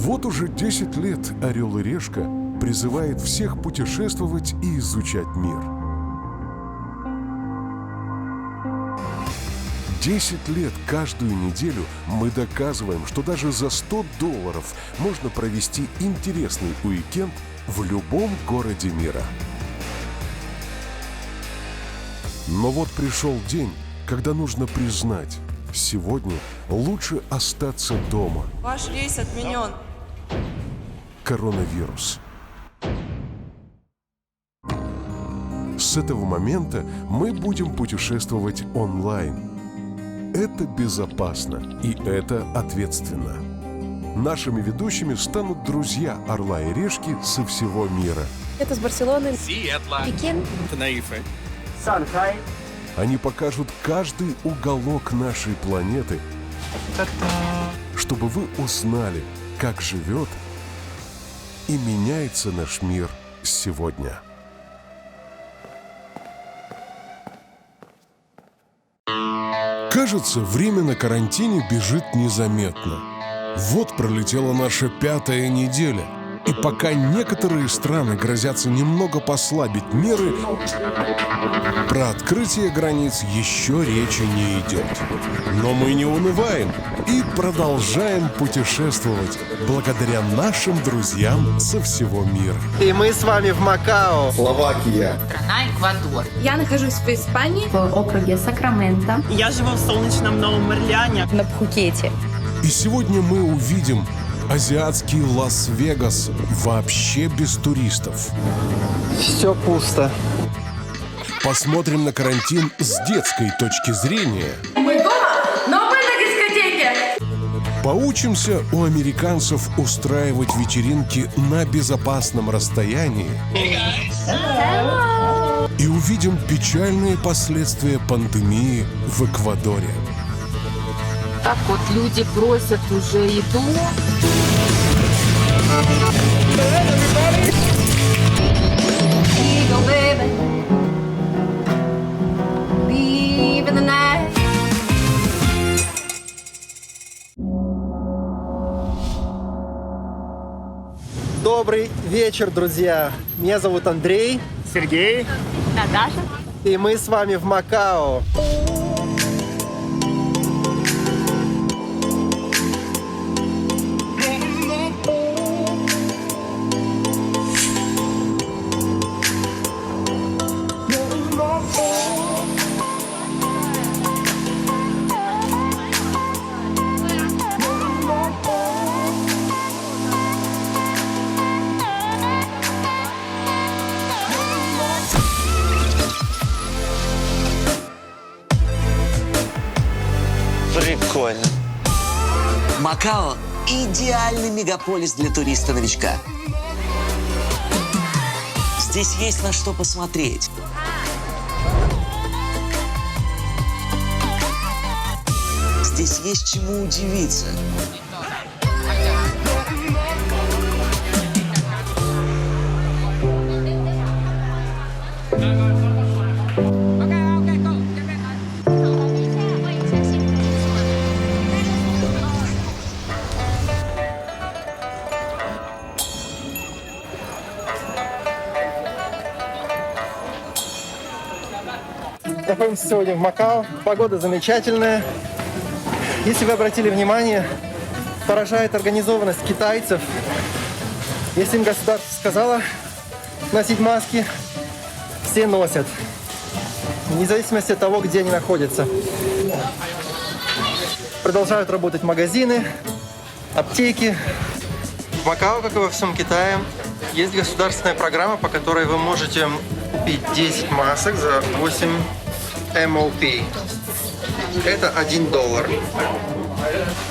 Вот уже 10 лет «Орел и Решка» призывает всех путешествовать и изучать мир. 10 лет каждую неделю мы доказываем, что даже за $100 можно провести интересный уикенд в любом городе мира. Но вот пришел день, когда нужно признать, сегодня лучше остаться дома. Ваш рейс отменен. Коронавирус. С этого момента мы будем путешествовать онлайн. Это безопасно и это ответственно. Нашими ведущими станут друзья «Орла и Решки» со всего мира. Это с Барселоны, Сиэтла, Пекин, Тенерифе. Шанхай. Они покажут каждый уголок нашей планеты, чтобы вы узнали, как живет и меняется наш мир сегодня. Кажется, время на карантине бежит незаметно. Вот пролетела наша 5-я неделя. И пока некоторые страны грозятся немного послабить меры, про открытие границ еще речи не идет. Но мы не унываем и продолжаем путешествовать благодаря нашим друзьям со всего мира. И мы с вами в Макао. Словакия. Страна Эквадор. Я нахожусь в Испании, в округе Сакраменто. Я живу в солнечном Новом Орлеане. на Пхукете. И сегодня мы увидим азиатский Лас-Вегас вообще без туристов. Все пусто. Посмотрим на карантин с детской точки зрения. Мы дома, но мы на дискотеке. Поучимся у американцев устраивать вечеринки на безопасном расстоянии. И увидим печальные последствия пандемии в Эквадоре. Так вот люди просят уже еду. Добрый вечер, друзья. Меня зовут Андрей. Сергей. Наташа. И мы с вами в Макао. Прикольно. Макао – идеальный мегаполис для туриста-новичка. Здесь есть на что посмотреть. Здесь есть чему удивиться. Находимся сегодня в Макао. Погода замечательная. Если вы обратили внимание, поражает организованность китайцев. Если им государство сказало носить маски, все носят. Вне зависимости от того, где они находятся. Продолжают работать магазины, аптеки. В Макао, как и во всем Китае, есть государственная программа, по которой вы можете купить 10 масок за 8 MOP. Это $1.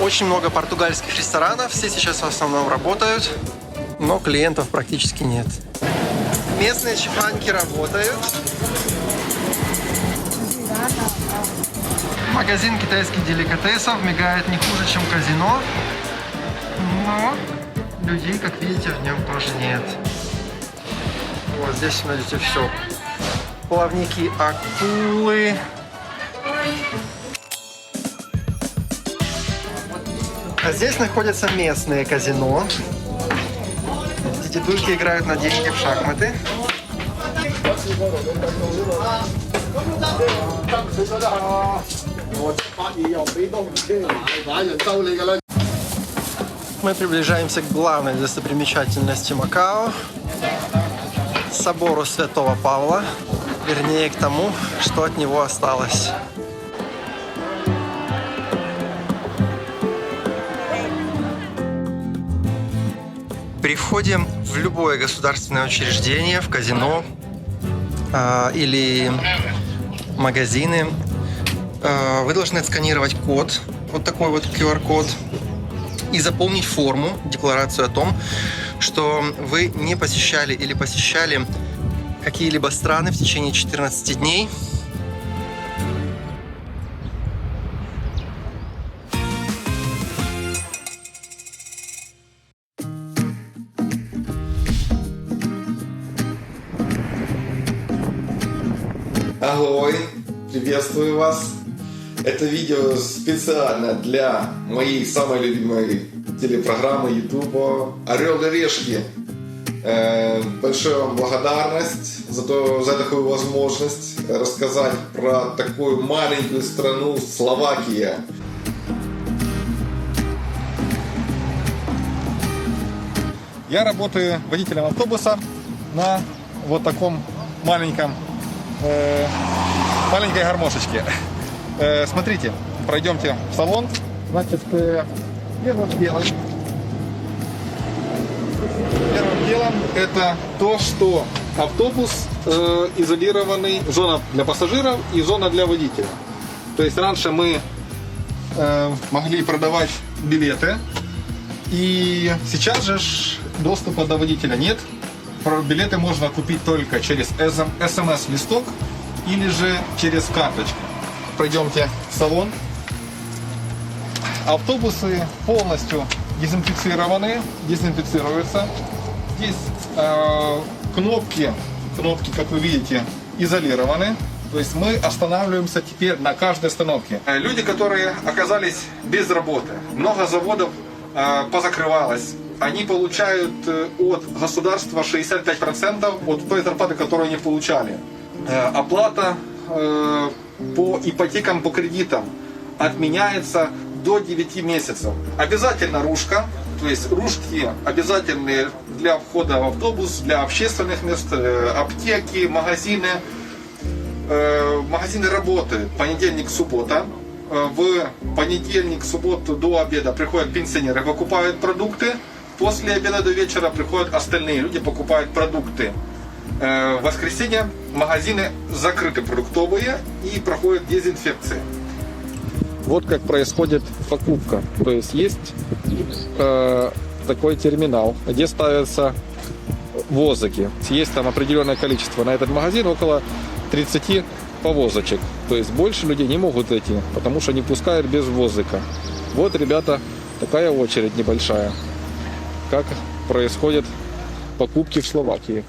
Очень много португальских ресторанов, все сейчас в основном работают, но клиентов практически нет. Местные чифаньки работают. Магазин китайских деликатесов мигает не хуже, чем казино, но людей, как видите, в нем тоже нет. Вот здесь найдете все. Плавники акулы. А здесь находятся местные казино, где дедульки играют на деньги в шахматы. Мы приближаемся к главной достопримечательности Макао, собору Святого Павла, вернее к тому, что от него осталось. При входе в любое государственное учреждение, в казино или магазины, вы должны отсканировать код, вот такой вот QR-код, и заполнить форму, декларацию о том, что вы не посещали или посещали какие-либо страны в течение 14 дней. Аллой, приветствую вас. Это видео специально для моей самой любимой телепрограммы YouTube «Орел и решки». Большая вам благодарность за такую возможность рассказать про такую маленькую страну Словакия. Я работаю водителем автобуса на вот таком маленькой гармошечке. Смотрите, пройдемте в салон. Значит, первым делом это то, что автобус изолированный, зона для пассажиров и зона для водителя. То есть раньше мы могли продавать билеты, и сейчас же доступа до водителя нет. Билеты можно купить только через СМС-листок или же через карточку. Пройдемте в салон. Автобусы полностью дезинфицируются. Здесь кнопки, как вы видите, изолированы. То есть мы останавливаемся теперь на каждой остановке. Люди, которые оказались без работы, много заводов позакрывалось. Они получают от государства 65% от той зарплаты, которую они получали. Оплата по ипотекам, по кредитам отменяется до 9 месяцев. Обязательно ручка, то есть ручки обязательные для входа в автобус, для общественных мест, аптеки, магазины. Магазины работают понедельник, суббота. В понедельник, субботу до обеда приходят пенсионеры, покупают продукты. После обеда до вечера приходят остальные люди, покупают продукты. В воскресенье магазины закрыты продуктовые и проходит дезинфекция. Вот как происходит покупка. То есть такой терминал, где ставятся возики. Есть там определенное количество. На этот магазин около 30 повозочек. То есть больше людей не могут идти, потому что не пускают без возика. Вот, ребята, такая очередь небольшая. Как происходят покупки в Словакии.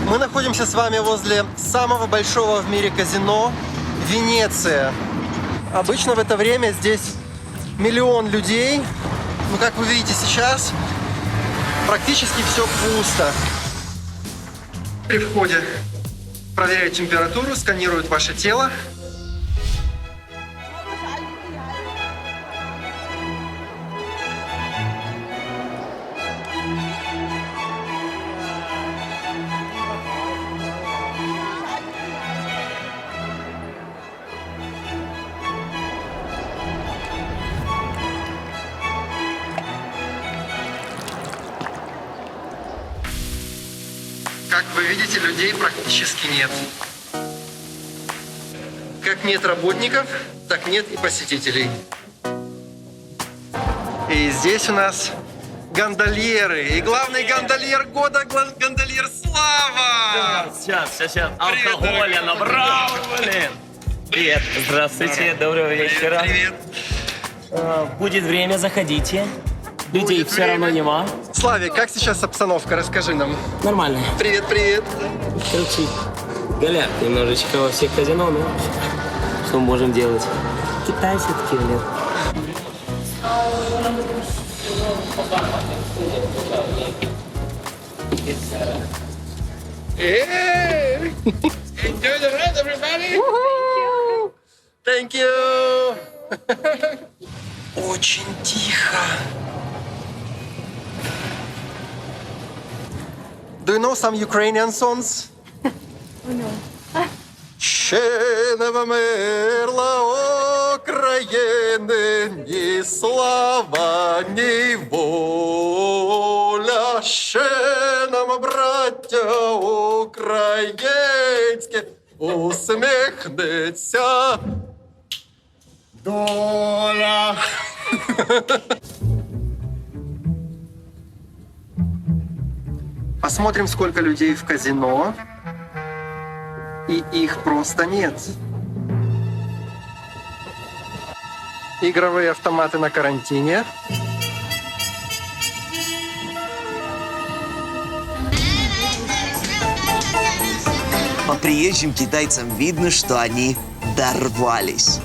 Мы находимся с вами возле самого большого в мире казино Венеция. Обычно в это время здесь миллион людей. Но как вы видите сейчас, практически все пусто. При входе проверяют температуру, сканируют ваше тело. Как вы видите, людей практически нет. Как нет работников, так нет и посетителей. И здесь у нас гондольеры. И главный гондольер года, гондольер Слава! Сейчас. Алкоголя набрал, блин. Привет. Здравствуйте, доброго вечера. Привет. Будет время, заходите. Людей все равно нема. Славик, как сейчас обстановка? Расскажи нам. Нормально. Привет, привет. Короче, голяк немножечко во всех казино, но что мы можем делать? Китай все-таки, блин. Enjoy the ride, everybody! Thank you! Очень тихо. Do you know some Ukrainian songs? Ще не вмерла України, ні слава, ні воля. Ще нам, браття українське, усміхнеться доля. Посмотрим, сколько людей в казино. И их просто нет. Игровые автоматы на карантине. По приезжим китайцам видно, что они дорвались.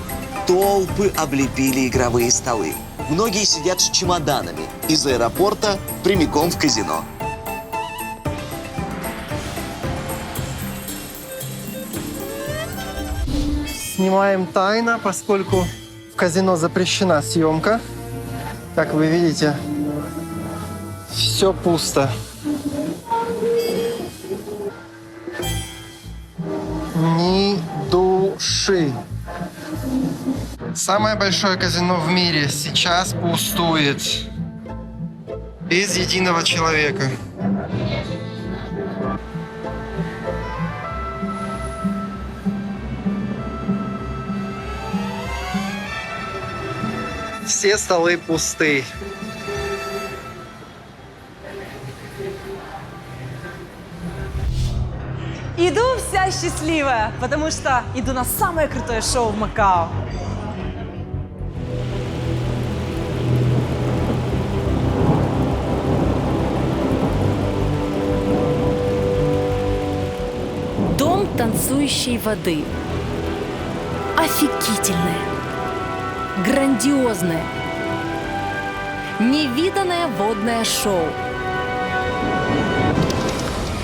Толпы облепили игровые столы. Многие сидят с чемоданами из аэропорта прямиком в казино. Снимаем тайно, поскольку в казино запрещена съемка. Как вы видите, все пусто. Ни души. Самое большое казино в мире сейчас пустует. Без единого человека. Все столы пусты. Иду вся счастливая, потому что иду на самое крутое шоу в Макао. Дом танцующей воды. Офигительное. Грандиозное. Невиданное водное шоу.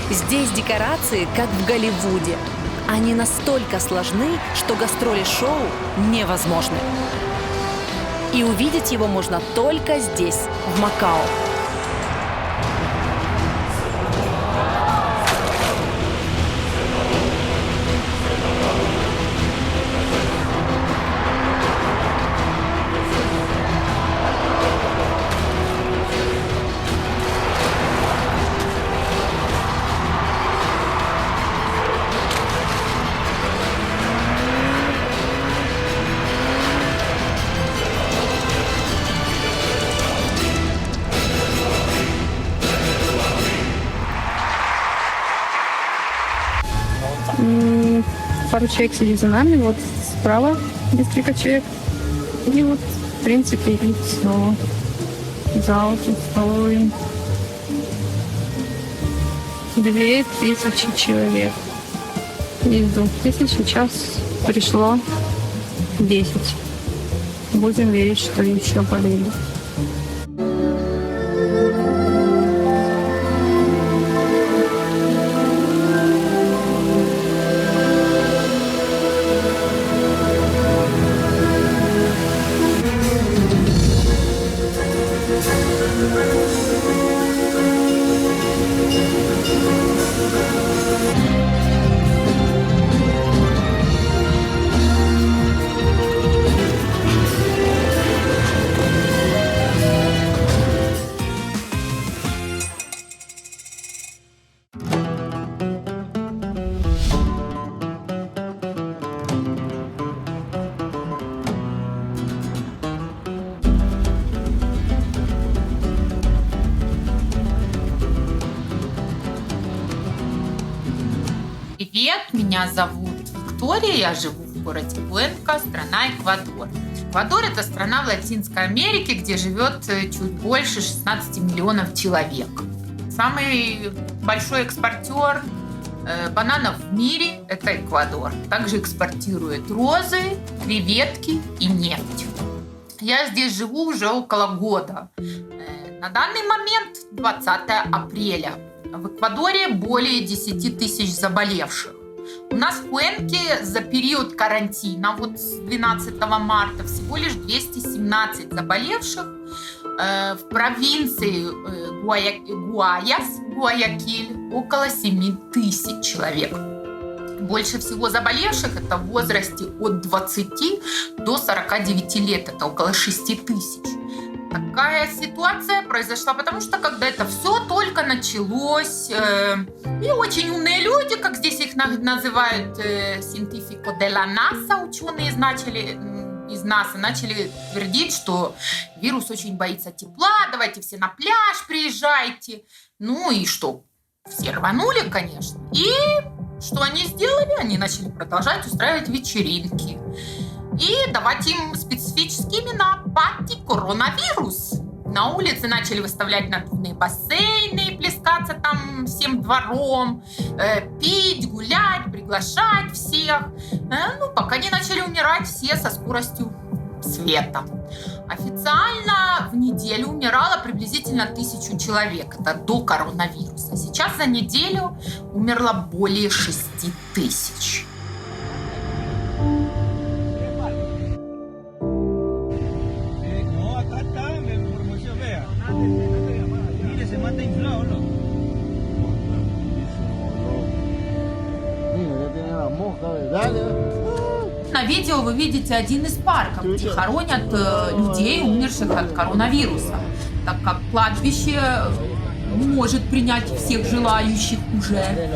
Здесь декорации, как в Голливуде. Они настолько сложны, что гастроли шоу невозможны. И увидеть его можно только здесь, в Макао. Пару человек сидит за нами, вот справа несколько человек. И вот, в принципе, и все. Зал пустой. 2000 человек. Из 2000 сейчас пришло 10. Будем верить, что еще подойдут. Привет, меня зовут Виктория, я живу в городе Куэнка, страна Эквадор. Эквадор – это страна в Латинской Америке, где живет чуть больше 16 миллионов человек. Самый большой экспортер бананов в мире – это Эквадор. Также экспортирует розы, креветки и нефть. Я здесь живу уже около года. На данный момент 20 апреля. В Эквадоре более 10 тысяч заболевших. У нас в Куэнке за период карантина, вот с 12 марта, всего лишь 217 заболевших. В провинции Гуаякиль около 7 тысяч человек. Больше всего заболевших это в возрасте от 20 до 49 лет, это около 6 тысяч. Такая ситуация произошла, потому что когда это все только началось, и очень умные люди, как здесь их называют, científico de la NASA, ученые из НАСА, начали твердить, что вирус очень боится тепла, давайте все на пляж приезжайте. Ну и что? Все рванули, конечно. И что они сделали? Они начали продолжать устраивать вечеринки и давать им специфические имена: пати коронавирус. На улице начали выставлять надувные бассейны, плескаться там всем двором, пить, гулять, приглашать всех. Пока не начали умирать все со скоростью света. Официально в неделю умирало приблизительно 1000 человек. Это до коронавируса. Сейчас за неделю умерло более 6000. На видео вы видите один из парков, где хоронят людей, умерших от коронавируса, так как кладбище не может принять всех желающих уже.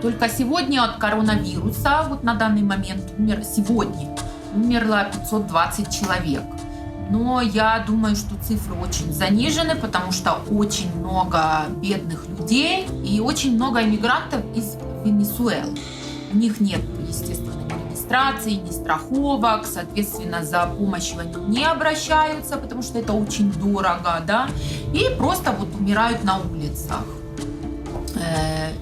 Только сегодня от коронавируса, вот на данный момент, умерло 520 человек. Но я думаю, что цифры очень занижены, потому что очень много бедных людей и очень много иммигрантов из Венесуэлы. У них нет, естественно, ни регистрации, ни страховок, соответственно, за помощью они не обращаются, потому что это очень дорого, да, и просто вот умирают на улицах.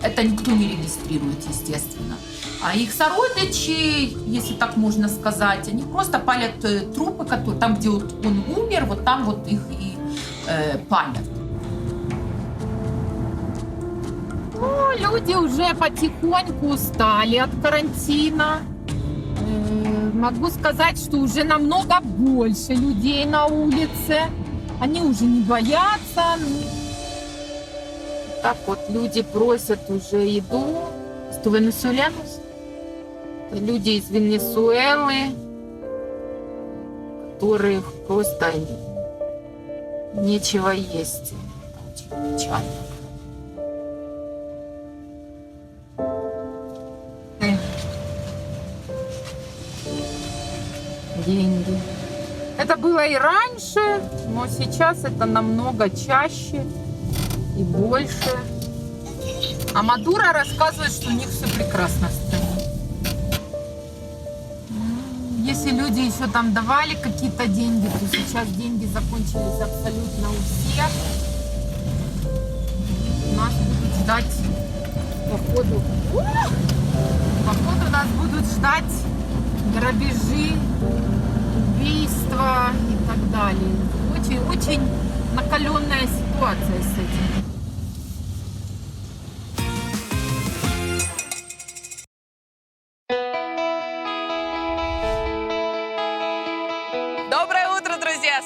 Это никто не регистрирует, естественно. А их сородичи, если так можно сказать, они просто палят трупы, которые, там, где вот он умер, вот там вот их и палят. Люди уже потихоньку устали от карантина. Могу сказать, что уже намного больше людей на улице. Они уже не боятся. Так вот, люди просят уже еду. Из Венесуэлянус? Люди из Венесуэлы, которых просто нечего есть. Очень печально. Деньги. Это было и раньше, но сейчас это намного чаще и больше. А Мадуро рассказывает, что у них все прекрасно в стране. Если люди еще там давали какие-то деньги, то сейчас деньги закончились абсолютно у всех. Нас будут ждать, походу нас будут ждать грабежи, убийства и так далее. Очень накаленная ситуация с этим.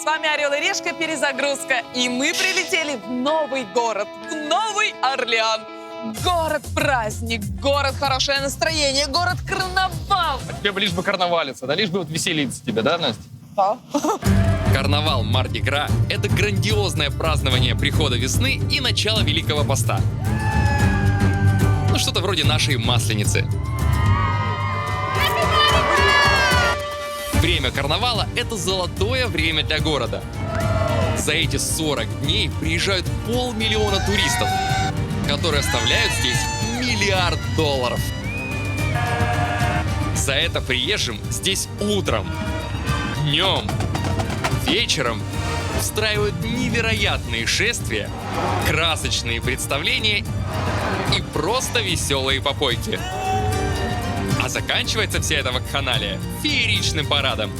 С вами Орел и Решка, перезагрузка. И мы прилетели в новый город, в Новый Орлеан. Город-праздник, город хорошее настроение, город-карнавал. А тебе бы лишь бы карнавалиться, да? Лишь бы вот веселиться тебе, да, Настя? Да. Карнавал Марди Гра – это грандиозное празднование прихода весны и начала Великого Поста. Ну, что-то вроде нашей Масленицы. Время карнавала – это золотое время для города. за эти 40 дней приезжают 500 000 туристов, которые оставляют здесь $1 миллиард. За это приезжим здесь утром, днем, вечером устраивают невероятные шествия, красочные представления и просто веселые попойки. А заканчивается вся эта вакханалия фееричным парадом.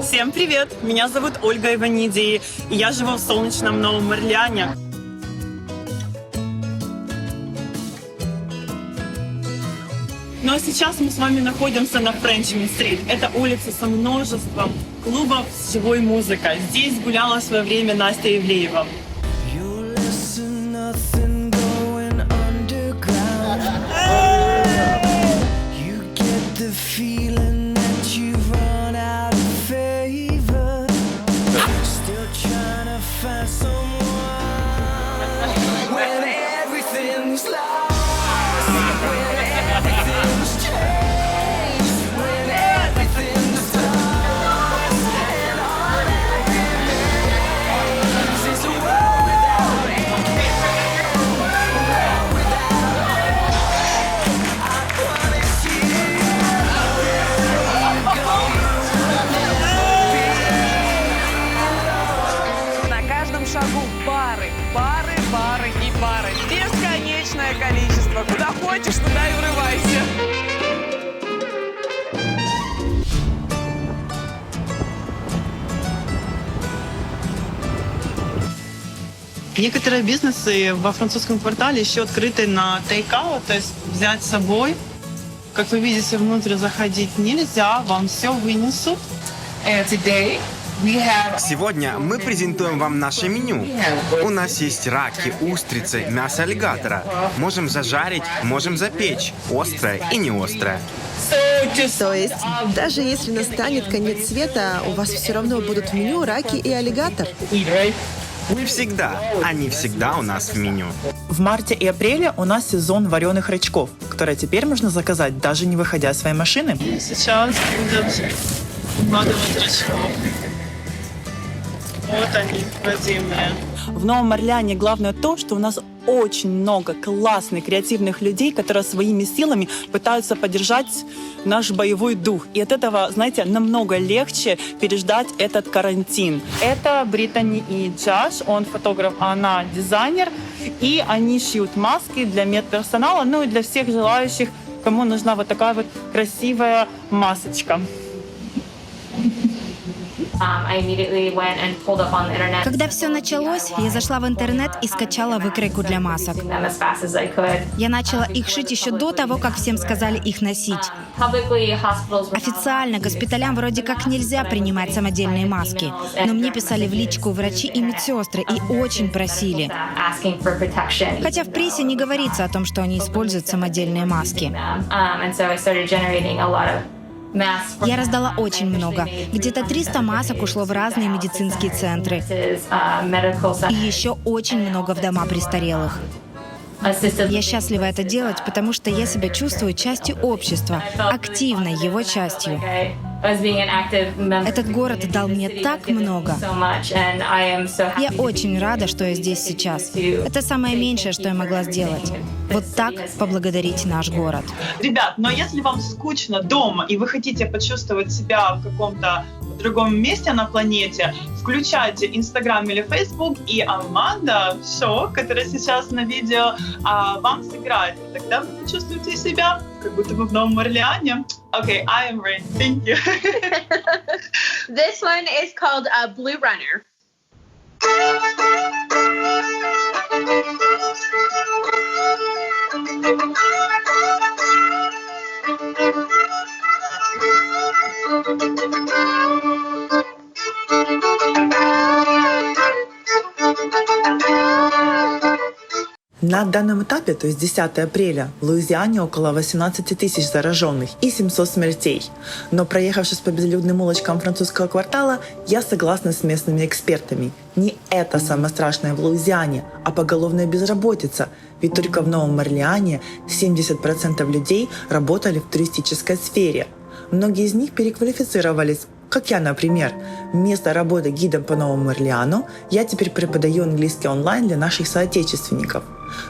Всем привет! Меня зовут Ольга Иваниди, и я живу в солнечном Новом Орлеане. Ну а сейчас мы с вами находимся на Френчмен-стрит. Это улица со множеством клубов с живой музыкой. Здесь гуляла в свое время Настя Ивлеева. Бары и бары. Бесконечное количество. Куда хочешь, туда и врывайся. Некоторые бизнесы во французском квартале еще открыты на take-out, то есть взять с собой. Как вы видите, внутрь заходить нельзя, вам все вынесут. Сегодня мы презентуем вам наше меню. У нас есть раки, устрицы, мясо аллигатора. Можем зажарить, можем запечь, острое и не острое. То есть, даже если настанет конец света, у вас все равно будут в меню раки и аллигатор? Всегда. Они всегда у нас в меню. В марте и апреле у нас сезон вареных рачков, которые теперь можно заказать, даже не выходя из своей машины. Сейчас будем вкладывать рачков. Вот они, родимые. В Новом Орлеане главное то, что у нас очень много классных, креативных людей, которые своими силами пытаются поддержать наш боевой дух. И от этого, знаете, намного легче переждать этот карантин. Это Британи и Джаш, он фотограф, а она дизайнер. И они шьют маски для медперсонала, ну и для всех желающих, кому нужна вот такая вот красивая масочка. Когда все началось, я зашла в интернет и скачала выкройку для масок. Я начала их шить еще до того, как всем сказали их носить. Официально госпиталям вроде как нельзя принимать самодельные маски, но мне писали в личку врачи и медсестры и очень просили. Хотя в прессе не говорится о том, что они используют самодельные маски. Я раздала очень много. Где-то 300 масок ушло в разные медицинские центры. И еще очень много в дома престарелых. Я счастлива это делать, потому что я себя чувствую частью общества, активной его частью. Этот город дал мне так много. Я очень рада, что я здесь сейчас. Это самое меньшее, что я могла сделать. Вот так поблагодарить наш город. Ребят, но если вам скучно дома и вы хотите почувствовать себя в каком-то другом месте на планете, включайте Instagram или Facebook, и Аманда, шоу, которое сейчас на видео, вам сыграет. И тогда вы почувствуете себя, как будто вы в Новом Орлеане. Okay, I am ready. Thank you. This one is called Blue Runner. На данном этапе, то есть 10 апреля, в Луизиане около 18 тысяч зараженных и 700 смертей. Но проехавшись по безлюдным улочкам французского квартала, я согласна с местными экспертами. Не это самое страшное в Луизиане, а поголовная безработица. Ведь только в Новом Орлеане 70% людей работали в туристической сфере. Многие из них переквалифицировались. Как я, например. Вместо работы гидом по Новому Орлеану я теперь преподаю английский онлайн для наших соотечественников.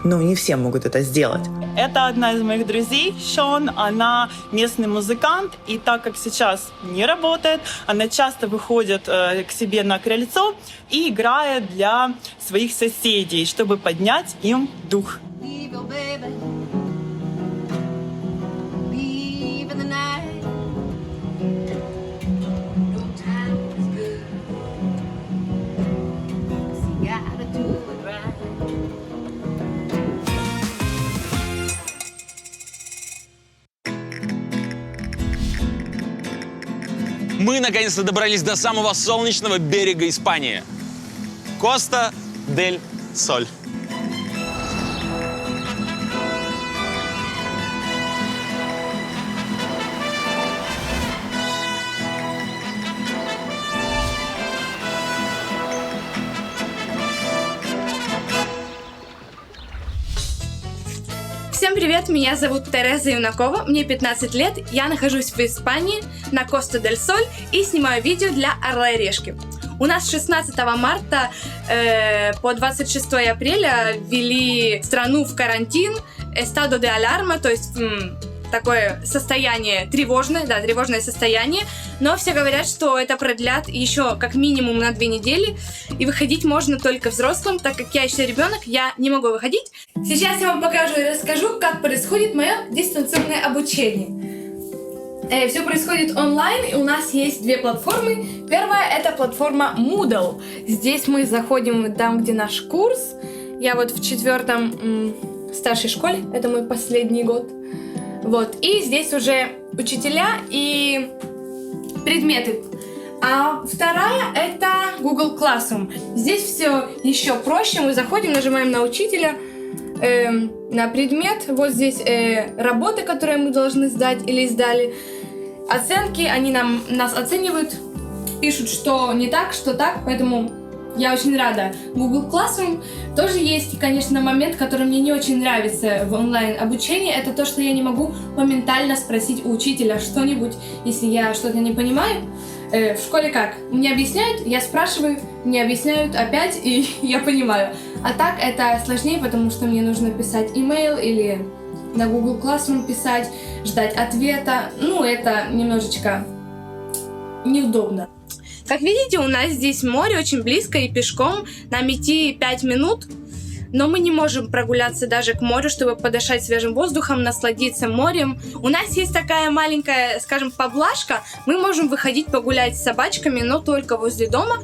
Но не все могут это сделать. Это одна из моих друзей, Шон. Она местный музыкант, и так как сейчас не работает, она часто выходит к себе на крыльцо и играет для своих соседей, чтобы поднять им дух. Мы наконец-то добрались до самого солнечного берега Испании. Коста-дель-Соль. Всем привет, меня зовут Тереза Юнакова, мне 15 лет, я нахожусь в Испании, на Коста-дель-Соль и снимаю видео для «Орла и решки». У нас 16 марта по 26 апреля ввели страну в карантин, estado de alarma, то есть такое состояние тревожное, да, тревожное состояние, но все говорят, что это продлят еще как минимум на 2 недели, и выходить можно только взрослым, так как я еще ребенок, я не могу выходить. Сейчас я вам покажу и расскажу, как происходит мое дистанционное обучение. Все происходит онлайн, и у нас есть 2 платформы. Первая — это платформа Moodle. Здесь мы заходим там, где наш курс. Я вот в 4-м старшей школе, это мой последний год. Вот, и здесь уже учителя и предметы. А вторая — это Google Classroom. Здесь все еще проще. Мы заходим, нажимаем на учителя, на предмет. Вот здесь работы, которые мы должны сдать или сдали. Оценки, они нас оценивают, пишут, что не так, что так, поэтому я очень рада. Google Classroom тоже есть, конечно, момент, который мне не очень нравится в онлайн-обучении. Это то, что я не могу моментально спросить у учителя что-нибудь, если я что-то не понимаю. В школе как? Мне объясняют, я спрашиваю, мне объясняют опять, и я понимаю. А так это сложнее, потому что мне нужно писать имейл или на Google Classroom писать, ждать ответа. Ну, это немножечко неудобно. Как видите, у нас здесь море очень близко, и пешком нам идти 5 минут. Но мы не можем прогуляться даже к морю, чтобы подышать свежим воздухом, насладиться морем. У нас есть такая маленькая, скажем, поблажка. Мы можем выходить погулять с собачками, но только возле дома.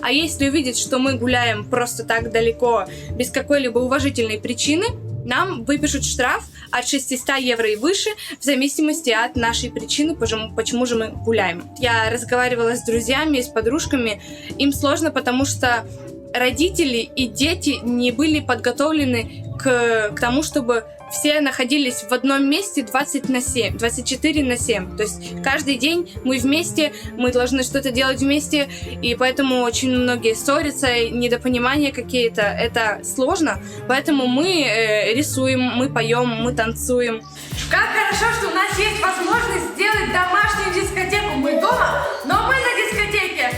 А если увидеть, что мы гуляем просто так далеко, без какой-либо уважительной причины, нам выпишут штраф от 600 евро и выше, в зависимости от нашей причины, почему же мы гуляем. Я разговаривала с друзьями, с подружками. Им сложно, потому что родители и дети не были подготовлены к тому, чтобы все находились в одном месте 24/7. То есть каждый день мы вместе, мы должны что-то делать вместе, и поэтому очень многие ссорятся, недопонимания какие-то, это сложно. Поэтому мы рисуем, мы поем, мы танцуем. Как хорошо, что у нас есть возможность сделать домашнюю дискотеку. Мы дома, но мы на дискотеке.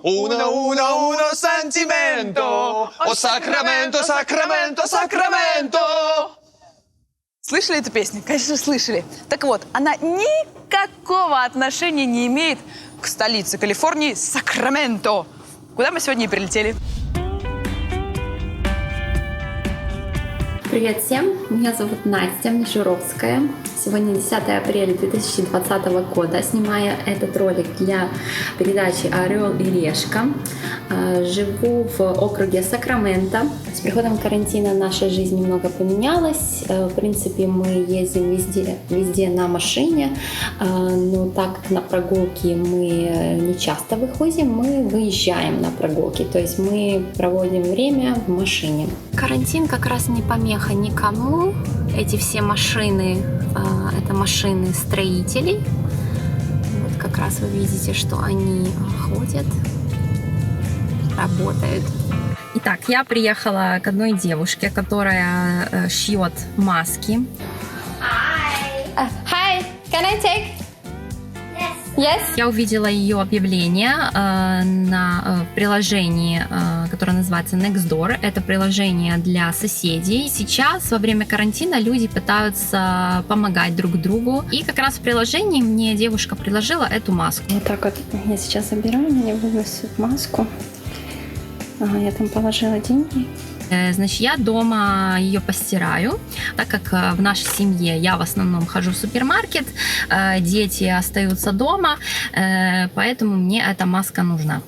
Uno sentimento. О, Сакраменто, Сакраменто, Сакраменто. Слышали эту песню? Конечно, слышали. Так вот, она никакого отношения не имеет к столице Калифорнии Сакраменто, куда мы сегодня и прилетели. Привет всем, меня зовут Настя Мишуровская. Сегодня 10 апреля 2020 года. Снимаю этот ролик для передачи «Орел и решка». Живу в округе Сакраменто. С приходом карантина наша жизнь немного поменялась. В принципе, мы ездим везде на машине, но так как на прогулки мы не часто выходим, мы выезжаем на прогулки, то есть мы проводим время в машине. Карантин как раз не помеха никому. Эти все машины, это машины строителей. Вот как раз вы видите, что они ходят, работают. Итак, я приехала к одной девушке, которая шьет маски. Hi, can I take? Yes. Я увидела ее объявление на приложении, которое называется Nextdoor. Это приложение для соседей. Сейчас, во время карантина, люди пытаются помогать друг другу. И как раз в приложении мне девушка предложила эту маску. Вот так вот я сейчас забираю, мне вынесут маску. Ага, я там положила деньги. Значит, я дома ее постираю, так как в нашей семье я в основном хожу в супермаркет, дети остаются дома, поэтому мне эта маска нужна.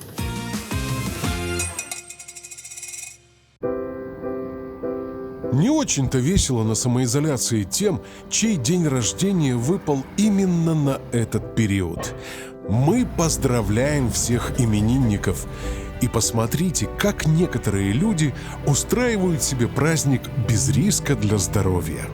Не очень-то весело на самоизоляции тем, чей день рождения выпал именно на этот период. Мы поздравляем всех именинников. И посмотрите, как некоторые люди устраивают себе праздник без риска для здоровья.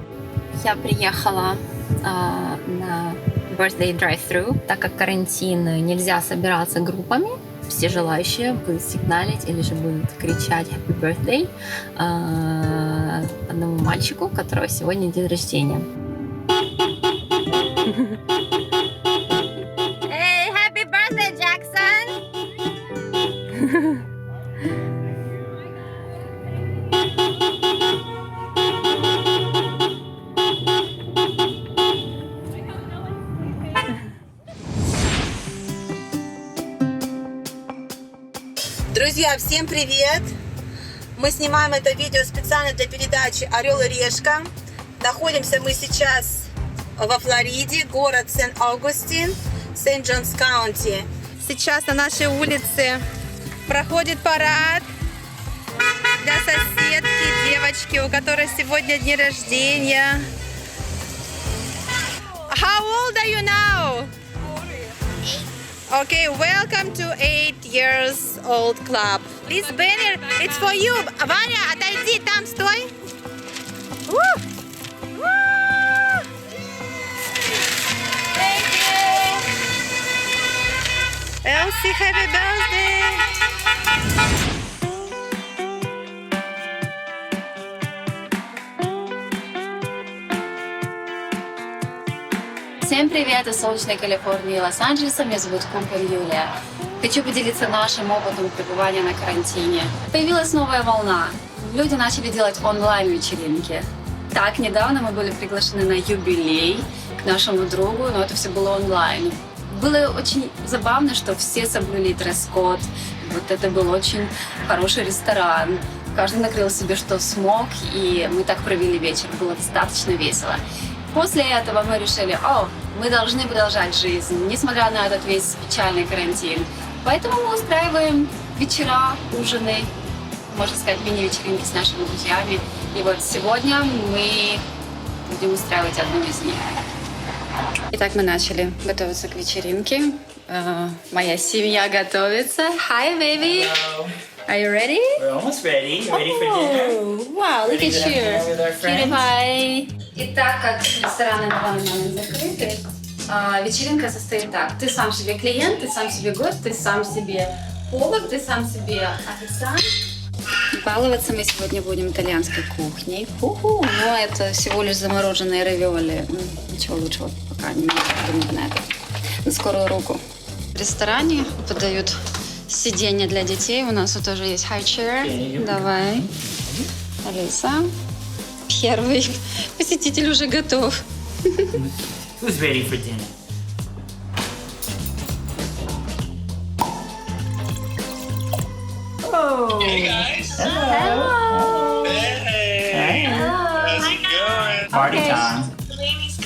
Я приехала на birthday drive-thru, так как карантин, нельзя собираться группами. Все желающие будут сигналить или же будут кричать Happy Birthday одному мальчику, у которого сегодня день рождения. Hey, happy birthday, Jackson! Друзья, всем привет! Мы снимаем это видео специально для передачи «Орел и решка». Находимся мы сейчас во Флориде, город Сент-Аугустин, Сент-Джонс Каунти. Сейчас на нашей улице проходит парад для соседки, девочки, у которой сегодня день рождения. How old are you now? Okay, welcome to 8 years old club. This banner, it's for you. Варя, отойди, там стой. Thank you. Elsie, happy birthday. Всем привет из солнечной Калифорнии и Лос-Анджелеса. Меня зовут Кумпель Юлия. Хочу поделиться нашим опытом пребывания на карантине. Появилась новая волна. Люди начали делать онлайн-вечеринки. Так, недавно мы были приглашены на юбилей к нашему другу, но это все было онлайн. Было очень забавно, что все соблюли дресс-код. Вот это был очень хороший ресторан. Каждый накрыл себе, что смог, и мы так провели вечер. Было достаточно весело. После этого мы решили, мы должны продолжать жизнь, несмотря на этот весь печальный карантин. Поэтому мы устраиваем вечера, ужины, можно сказать, мини-вечеринки с нашими друзьями. И вот сегодня мы будем устраивать одну из них. Итак, мы начали готовиться к вечеринке. Моя семья готовится. Hi, baby! Hello. Are you ready? We're almost ready. You ready for dinner? Wow, look Ready at to have dinner with our you. friends? Cutie pie. И так как рестораны на данный момент закрыты, вечеринка состоит так. Ты сам себе клиент, ты сам себе гость, ты сам себе повар, ты сам себе официант. Баловаться мы сегодня будем итальянской кухней. Но это всего лишь замороженные равиоли. Ничего лучшего пока не могу придумать на это. На скорую руку. В ресторане подают сиденья для детей. У нас вот тоже есть high chair. Давай. Алиса. Первый посетитель уже готов. Who's ready for dinner? Oh. Hey guys. Hello. Hey. Hello. party time.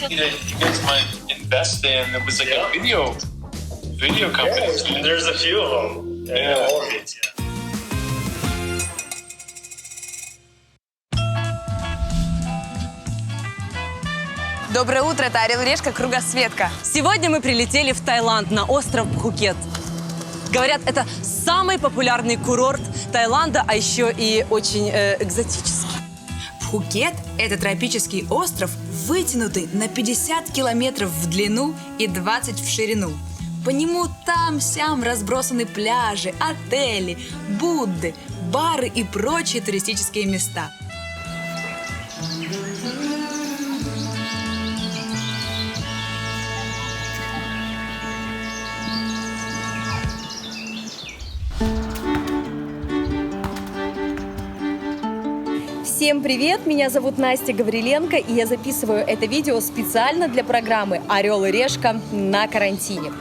You guys might invest in. It was like a video company. Yeah, there's a few of them. Yeah. All of it, yeah. Доброе утро, это Орел и Решка, Кругосветка. Сегодня мы прилетели в Таиланд, на остров Пхукет. Говорят, это самый популярный курорт Таиланда, а еще и очень экзотический. Пхукет – это тропический остров, вытянутый на 50 километров в длину и 20 в ширину. По нему там-сям разбросаны пляжи, отели, Будды, бары и прочие туристические места. Всем привет! Меня зовут Настя Гавриленко, и я записываю это видео специально для программы «Орел и Решка» на карантине.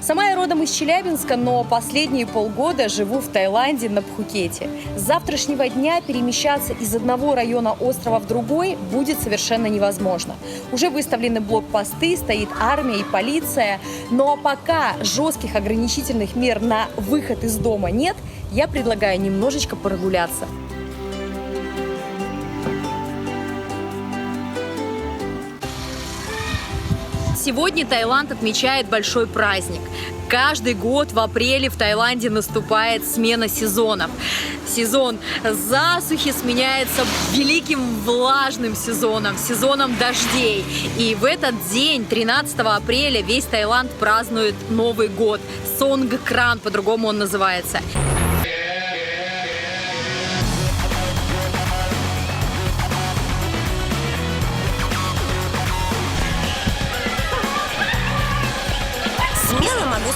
Сама я родом из Челябинска, но последние полгода живу в Таиланде на Пхукете. С завтрашнего дня перемещаться из одного района острова в другой будет совершенно невозможно. Уже выставлены блокпосты, стоит армия и полиция, но пока жестких ограничительных мер на выход из дома нет, я предлагаю немножечко прогуляться. Сегодня Таиланд отмечает большой праздник. Каждый год в апреле в Таиланде наступает смена сезонов. Сезон засухи сменяется великим влажным сезоном, сезоном дождей. И в этот день, 13 апреля, весь Таиланд празднует Новый год. Сонгкран, по-другому он называется.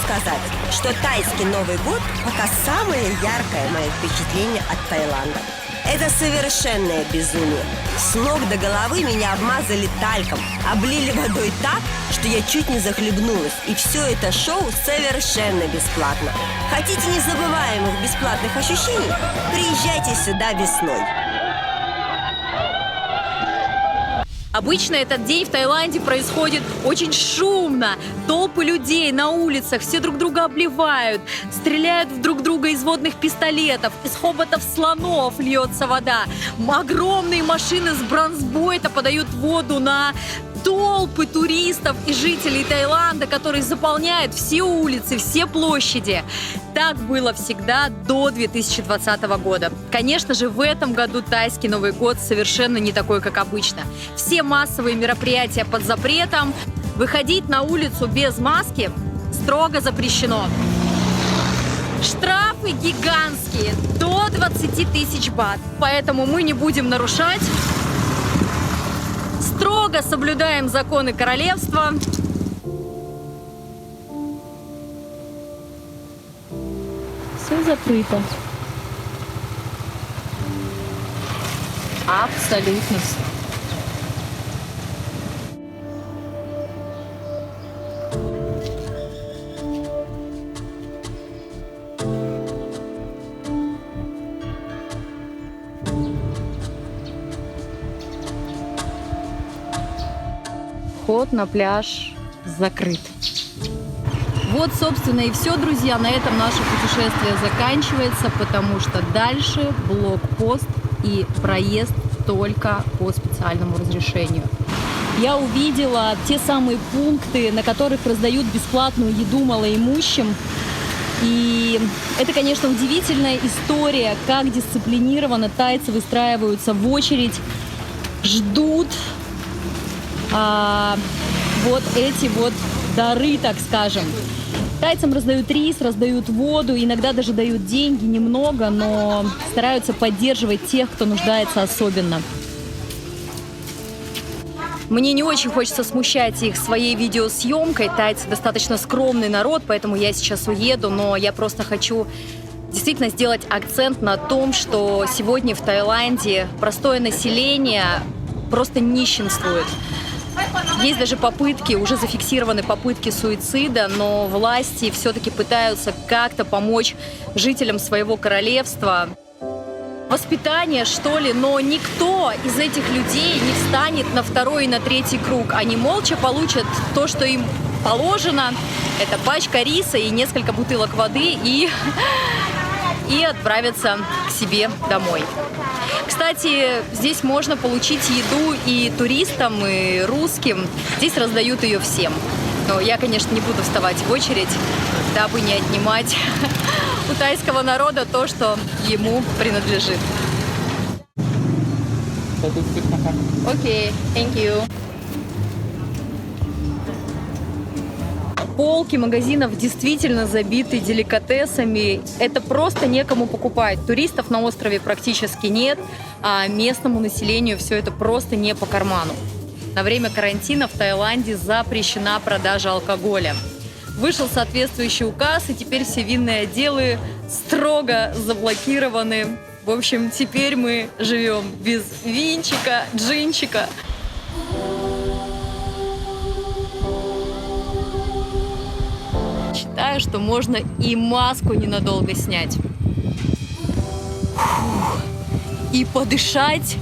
Сказать, что тайский Новый год пока самое яркое мое впечатление от Таиланда. Это совершенное безумие. С ног до головы меня обмазали тальком, облили водой так, что я чуть не захлебнулась. И все это шоу совершенно бесплатно. Хотите незабываемых бесплатных ощущений? Приезжайте сюда весной. Обычно этот день в Таиланде происходит очень шумно. Толпы людей на улицах, все друг друга обливают, стреляют в друг друга из водных пистолетов, из хоботов слонов льется вода. Огромные машины с бронзбойта подают воду на толпы туристов и жителей Таиланда, которые заполняют все улицы, все площади. Так было всегда до 2020 года. Конечно же, в этом году тайский Новый год совершенно не такой, как обычно. Все массовые мероприятия под запретом. Выходить на улицу без маски строго запрещено. Штрафы гигантские, до 20 тысяч бат. Поэтому мы не будем нарушать. Строго соблюдаем законы королевства. Все закрыто. Абсолютно все. Вход на пляж закрыт. Вот, собственно, и все, друзья. На этом наше путешествие заканчивается, потому что дальше блокпост и проезд только по специальному разрешению. Я увидела те самые пункты, на которых раздают бесплатную еду малоимущим. И это, конечно, удивительная история, как дисциплинированно тайцы выстраиваются в очередь, ждут вот эти вот дары, так скажем. Тайцам раздают рис, раздают воду, иногда даже дают деньги, немного, но стараются поддерживать тех, кто нуждается особенно. Мне не очень хочется смущать их своей видеосъемкой. Тайцы достаточно скромный народ, поэтому я сейчас уеду, но я просто хочу действительно сделать акцент на том, что сегодня в Таиланде простое население просто нищенствует. Есть даже попытки, уже зафиксированы попытки суицида, но власти все-таки пытаются как-то помочь жителям своего королевства. воспитание, что ли, но никто из этих людей не встанет на второй и на третий круг. Они молча получат то, что им положено. Это пачка риса и несколько бутылок воды и отправятся к себе домой. Кстати, здесь можно получить еду и туристам, и русским. Здесь раздают ее всем. Но я, конечно, не буду вставать в очередь, дабы не отнимать у тайского народа то, что ему принадлежит. Окей, thank you. Полки магазинов действительно забиты деликатесами. Это просто некому покупать. Туристов на острове практически нет, а местному населению все это просто не по карману. На время карантина в Таиланде запрещена продажа алкоголя. Вышел соответствующий указ, и теперь все винные отделы строго заблокированы. В общем, теперь мы живем без винчика, джинчика. Считаю, что можно и маску ненадолго снять. И подышать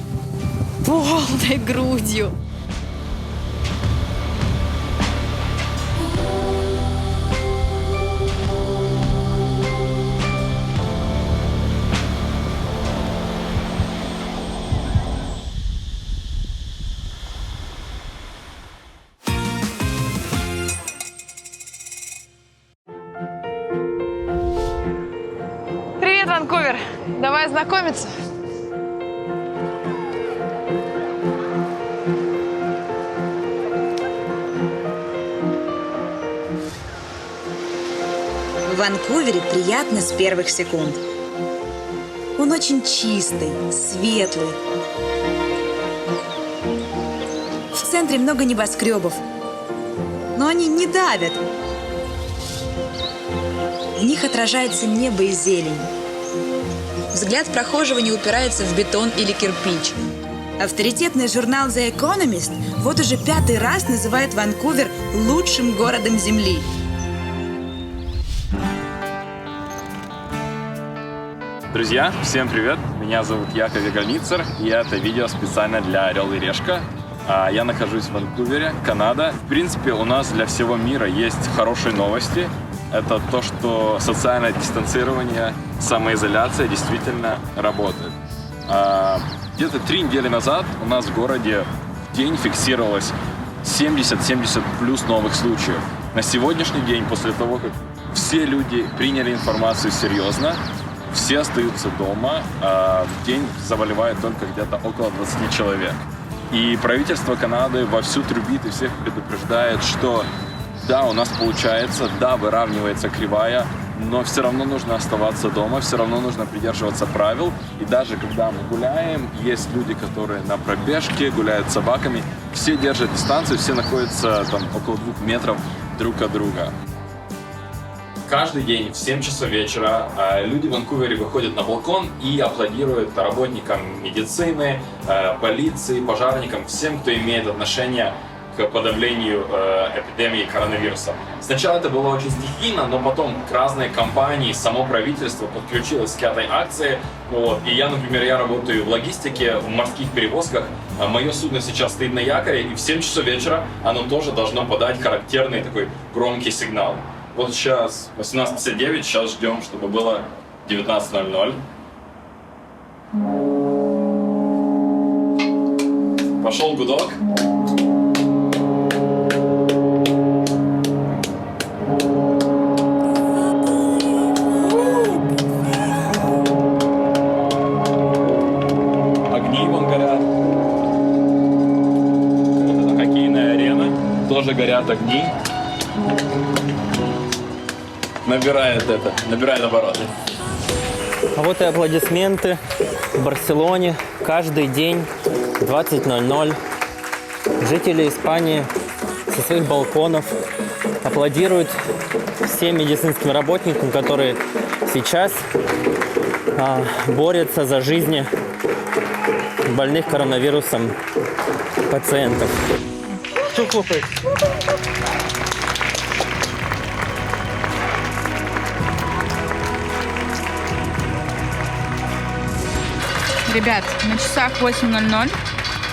полной грудью. Привет, Ванкувер! Давай знакомиться. В Ванкувере приятно с первых секунд. Он очень чистый, светлый. В центре много небоскребов, но они не давят. В них отражается небо и зелень. Взгляд прохожего не упирается в бетон или кирпич. Авторитетный журнал The Economist вот уже 5-й раз называет Ванкувер лучшим городом Земли. Друзья, всем привет! Меня зовут Яков Веганицер, и это видео специально для «Орел и Решка». Я нахожусь в Ванкувере, Канада. В принципе, у нас для всего мира есть хорошие новости. Это то, что социальное дистанцирование, самоизоляция действительно работает. Где-то 3 недели назад у нас в городе в день фиксировалось 70 плюс новых случаев. На сегодняшний день, после того, как все люди приняли информацию серьезно, все остаются дома, в день заболевает только где-то около 20 человек. И правительство Канады вовсю трубит и всех предупреждает, что да, у нас получается, да, выравнивается кривая, но все равно нужно оставаться дома, все равно нужно придерживаться правил. И даже когда мы гуляем, есть люди, которые на пробежке, гуляют с собаками, все держат дистанцию, все находятся там около 2 метров друг от друга. Каждый день в 7 часов вечера люди в Ванкувере выходят на балкон и аплодируют работникам медицины, полиции, пожарникам, всем, кто имеет отношение к подавлению эпидемии коронавируса. Сначала это было очень стихийно, но потом разные компании, само правительство подключилось к этой акции. Вот. И я, например, я работаю в логистике, в морских перевозках. Мое судно сейчас стоит на якоре, и в 7 часов вечера оно тоже должно подать характерный такой громкий сигнал. Вот сейчас 18:59, сейчас ждем, чтобы было 19:00. Пошел гудок. Огни вон горят. Вот это хоккейная арена. Тоже горят огни. Набирает обороты. А вот и аплодисменты в Барселоне. Каждый день 20:00 жители Испании со своих балконов аплодируют всем медицинским работникам, которые сейчас борются за жизни больных коронавирусом пациентов. Кто хлопает? Ребят, на часах 8:00,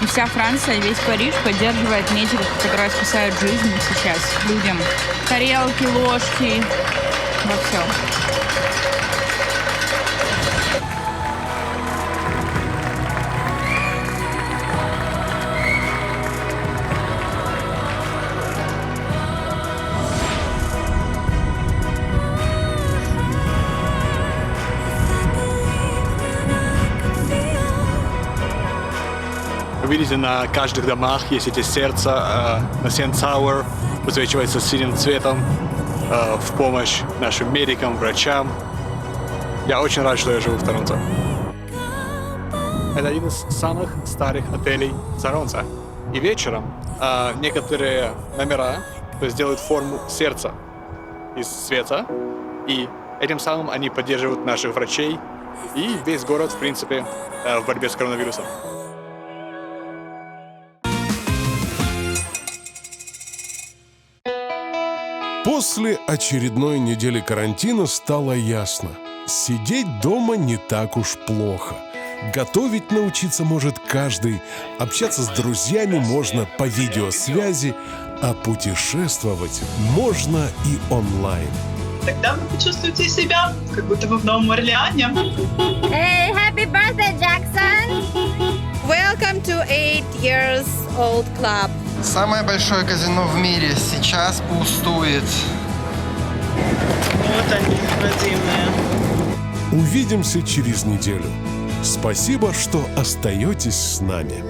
и вся Франция, весь Париж поддерживает медиков, которые спасают жизни сейчас людям. Тарелки, ложки, во всем. Вы видите, на каждых домах есть эти сердца. На Сент Тауэр высвечивается синим цветом в помощь нашим медикам, врачам. Я очень рад, что я живу в Торонто. Это один из самых старых отелей Торонто. И вечером некоторые номера сделают форму сердца из света. И этим самым они поддерживают наших врачей и весь город, в принципе, в борьбе с коронавирусом. После очередной недели карантина стало ясно: сидеть дома не так уж плохо. Готовить научиться может каждый, общаться с друзьями можно по видеосвязи, а путешествовать можно и онлайн. Тогда вы почувствуете себя, как будто вы в Новом Орлеане. Hey, happy birthday, Jackson! Welcome to 8 years old club. Самое большое казино в мире сейчас пустует. Вот они, родимые. Увидимся через неделю. Спасибо, что остаетесь с нами.